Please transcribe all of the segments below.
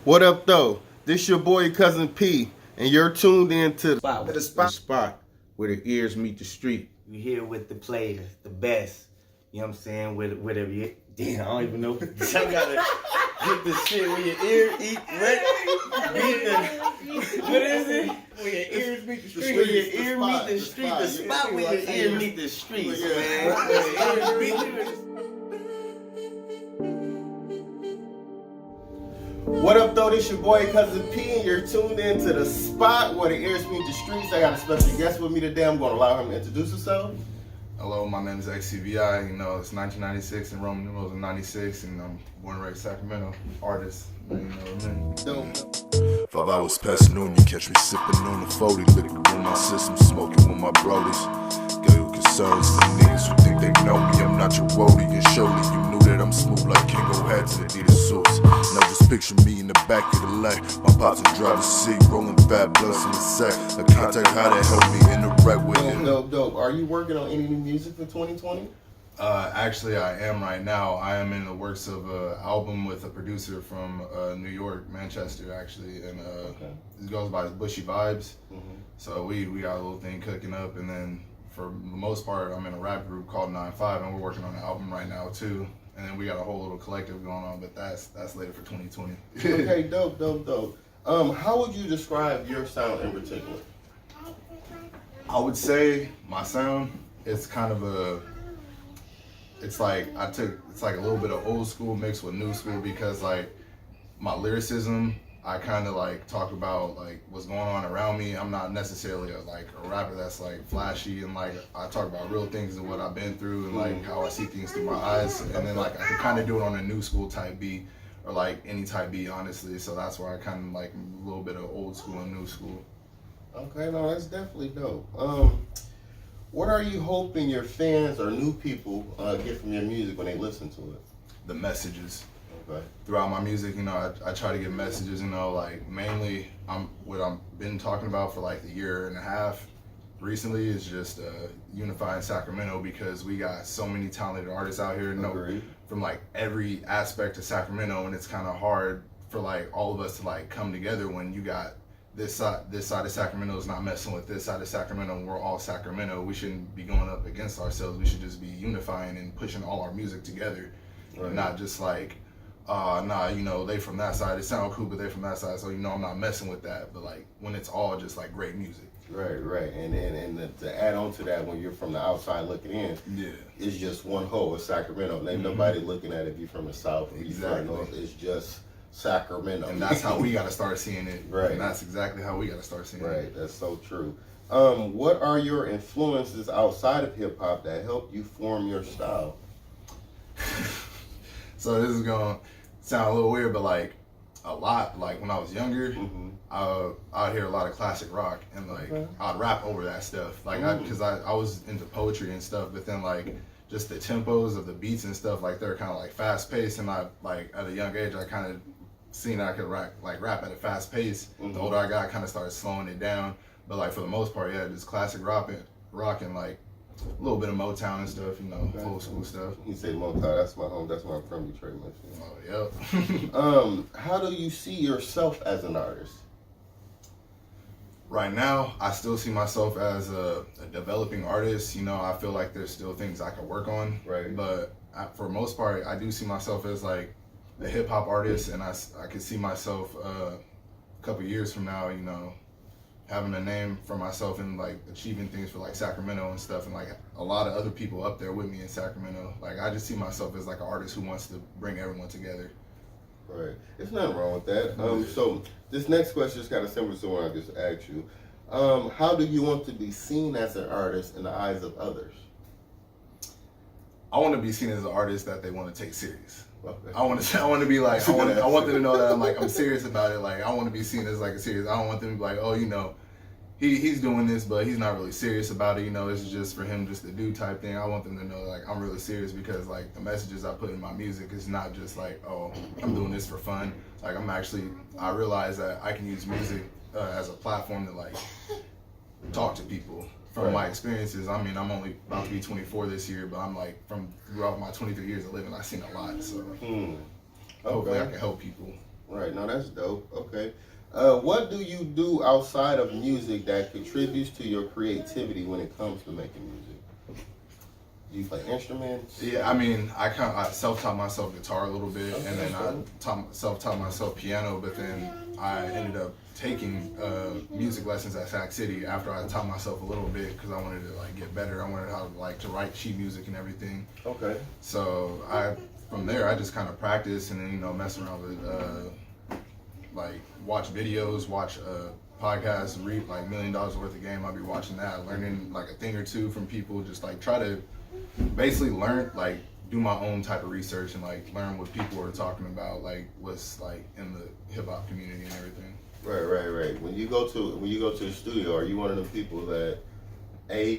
What up, though? This your boy Cousin P, and you're tuned in to The spot where the ears meet the street. You here with the players, the best. You know what I'm saying? Whatever you. Damn, I don't even know. I gotta get the shit where your ear eat. What is it? Where your ears meet the street. Where your ear meet the street. The spot where your ear meet the streets, man. Where your ears meet the What up, though? This your boy Cousin P, and you're tuned in to the spot where the ears meet the streets. I got a special guest with me today. I'm going to allow him to introduce himself. Hello, my name is XCVI. You know, it's 1996 and Roman numerals in 96, and I'm born and raised Sacramento. Artist, you know what I mean? 5 hours past noon, you catch me sipping on the 40, liquor in my system, smoking with my brodies. Got your concerns for niggas who think they know me. I'm not your roadie, and surely you knew that I'm smooth like Kingo hats and Adidas suits. Now just picture me in the back of the leg. My pops a driver seat, rolling fat blunts in the sack. A contact how to help me interact with him. Dope. Are you working on any new music for 2020? Actually, I am right now. I am in the works of an album with a producer from New York, Manchester, actually, and it goes by Bushy Vibes. So we got a little thing cooking up, and then for the most part, I'm in a rap group called 9-5, and we're working on an album right now too. And then we got a whole little collective going on, but that's later for 2020. Okay, dope. How would you describe your sound in particular? I would say my sound, it's kind of it's like a little bit of old school mixed with new school, because like my lyricism, I kind of like talk about like what's going on around me. I'm not necessarily a rapper that's like flashy, and like I talk about real things and what I've been through and like how I see things through my eyes. And then like I can kind of do it on a new school type beat, or like any type beat, honestly. So that's where I kind of like a little bit of old school and new school. Okay, no, that's definitely dope. What are you hoping your fans or new people get from your music when they listen to it? The messages. Okay. Throughout my music, you know, I try to get messages, you know, like mainly what I've been talking about for like a year and a half recently is just unifying Sacramento, because we got so many talented artists out here, from like every aspect of Sacramento, and it's kind of hard for like all of us to like come together when you got this side of Sacramento is not messing with this side of Sacramento, and we're all Sacramento. We shouldn't be going up against ourselves. We should just be unifying and pushing all our music together, and not just like, you know, they from that side, it sound cool, but they from that side, so you know I'm not messing with that. But like when it's all just like great music. Right. And to add on to that, when you're from the outside looking in, it's just one whole, it's Sacramento. Ain't nobody looking at it if you're from the south, if you're from the north. It's just Sacramento. And that's how we got to start seeing it. Right. And that's exactly how we got to start seeing it. Right, that's so true. What are your influences outside of hip hop that help you form your style? So this is gonna sound a little weird, but like a lot, like when I was younger, I'd hear a lot of classic rock, and like I'd rap over that stuff, like because I was into poetry and stuff, but then like just the tempos of the beats and stuff, like they're kind of like fast paced, and I like at a young age I kind of seen I could rap at a fast pace. The older I got, I kind of started slowing it down, but like for the most part, yeah, just classic rock and like a little bit of Motown and stuff, you know, old school stuff. You say Motown, that's my home, that's where I'm from, Detroit, Michigan. Oh, yep. How do you see yourself as an artist? Right now, I still see myself as a developing artist. You know, I feel like there's still things I can work on. Right. But for the most part, I do see myself as like a hip hop artist, and I could see myself a couple years from now, you know, having a name for myself and like achieving things for like Sacramento and stuff, and like a lot of other people up there with me in Sacramento. Like I just see myself as like an artist who wants to bring everyone together. Right. There's nothing wrong with that. So this next question is kind of similar to what I just asked you. How do you want to be seen as an artist in the eyes of others? I want to be seen as an artist that they want to take serious. Okay. I want to be like, I want them to know that I'm serious about it. Like I want to be seen as like a serious. I don't want them to be like, oh, you know, he's doing this, but he's not really serious about it. You know, this is just for him, just to do type thing. I want them to know like I'm really serious, because like the messages I put in my music is not just like, oh, I'm doing this for fun. Like I realize that I can use music as a platform to like talk to people from my experiences. I mean, I'm only about to be 24 this year, but I'm like throughout my 23 years of living, I've seen a lot. So hopefully I can help people. Right. No, that's dope. Okay. What do you do outside of music that contributes to your creativity when it comes to making music? Do you play instruments? Yeah, I mean, I self-taught myself guitar a little bit, and then I self-taught myself piano, but then I ended up taking music lessons at Sac City after I taught myself a little bit because I wanted to like get better. I wanted how to write sheet music and everything. Okay. So from there I just kind of practiced and then mess around with like watch videos, watch podcasts, read like $1 million worth of game. I'll be watching that, learning like a thing or two from people, just like try to basically learn, like do my own type of research and like learn what people are talking about, like what's like in the hip hop community and everything. Right. When you go to the studio, are you one of the people that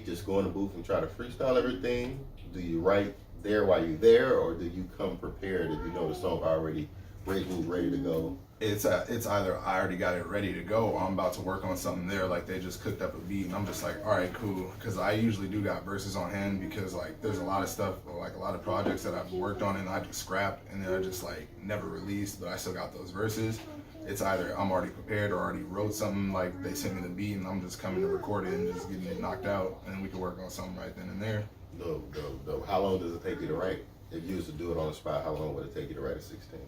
just go in the booth and try to freestyle everything? Do you write there while you're there, or do you come prepared if you know the song already ready to go? It's either I already got it ready to go, or I'm about to work on something there, like they just cooked up a beat and I'm just like, all right, cool, because I usually do got verses on hand because like there's a lot of stuff, like a lot of projects that I've worked on and I just scrapped and then I just like never released, but I still got those verses. It's either I'm already prepared or already wrote something, like they sent me the beat and I'm just coming to record it and just getting it knocked out, and we can work on something right then and there. Dope. How long does it take you to write? If you used to do it on the spot, how long would it take you to write a 16?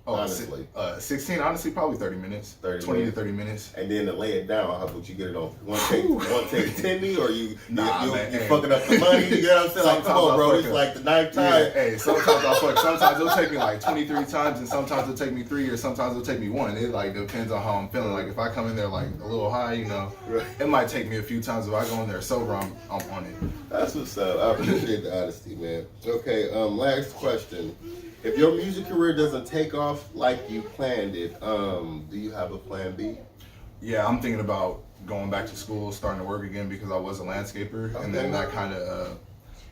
Oh, honestly, 16, honestly, probably 30 minutes. 20 to 30 minutes. And then to lay it down, how about you get it on one take 10 or you man, fucking up the money? You know what I'm saying? Like, come on, bro, it's like the 9th time. Yeah, hey, sometimes I'll fuck. Sometimes it'll take me like 23 times, and sometimes it'll take me 3, or sometimes it'll take me 1. It like depends on how I'm feeling. Like if I come in there like a little high, right. It might take me a few times. If I go in there sober, I'm on it. That's what's up. I appreciate the honesty, man. Okay, last question. If your music career doesn't take off like you planned it, do you have a plan B? Yeah, I'm thinking about going back to school, starting to work again because I was a landscaper, and then that kind of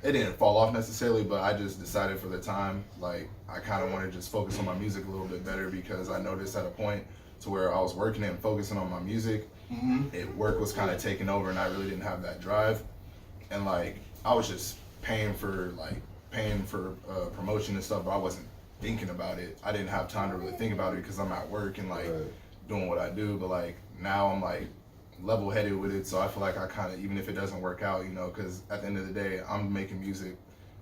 it didn't fall off necessarily, but I just decided for the time, like I kind of want to just focus on my music a little bit better because I noticed at a point to where I was working and focusing on my music, work was kind of taking over, and I really didn't have that drive, and like I was just paying for promotion and stuff, but I wasn't thinking about it. I didn't have time to really think about it because I'm at work and like doing what I do, but like now I'm like level-headed with it, so I feel like I kind of, even if it doesn't work out, because at the end of the day I'm making music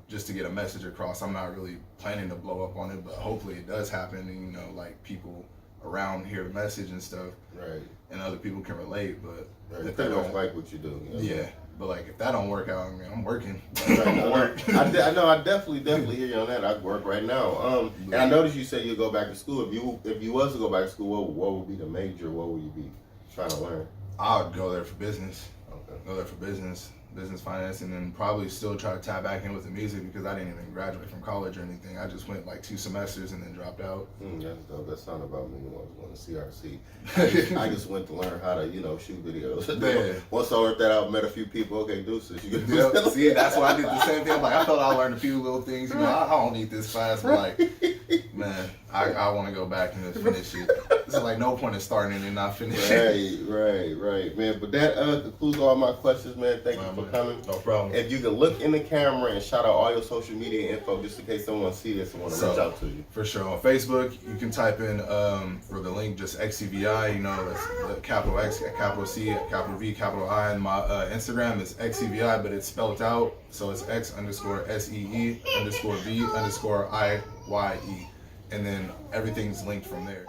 just to get a message across. I'm not really planning to blow up on it, but hopefully it does happen and like people around hear the message and stuff, right, and other people can relate. But if they don't like what you do, yeah. But like if that don't work out, I mean, I'm working. I know. I definitely hear you on that. I work right now. And I noticed you said you'll go back to school. If you was to go back to school, what would be the major? What would you be trying to learn? I would go there for business. Okay. Go there for business finance, and then probably still try to tie back in with the music because I didn't even graduate from college or anything. I just went like 2 semesters and then dropped out. That's dope. That's not about me when I was going to CRC. I just went to learn how to, shoot videos. Yeah. Once I learned that out, met a few people. Okay, deuces. See, that's why I did the same thing. Like I felt I learned a few little things. I don't need this class, but like, man, I want to go back and just finish it. There's like no point in starting it and not finishing. Right, man. But that concludes all my questions, man. Thank you for coming. No problem. If you can look in the camera and shout out all your social media info, just in case someone see this and want to reach out to you. For sure. On Facebook, you can type in for the link just XCVI. That's the capital X, capital C, capital V, capital I. And my Instagram is XCVI, but it's spelled out, so it's X_SEE_V_IYE, and then everything's linked from there.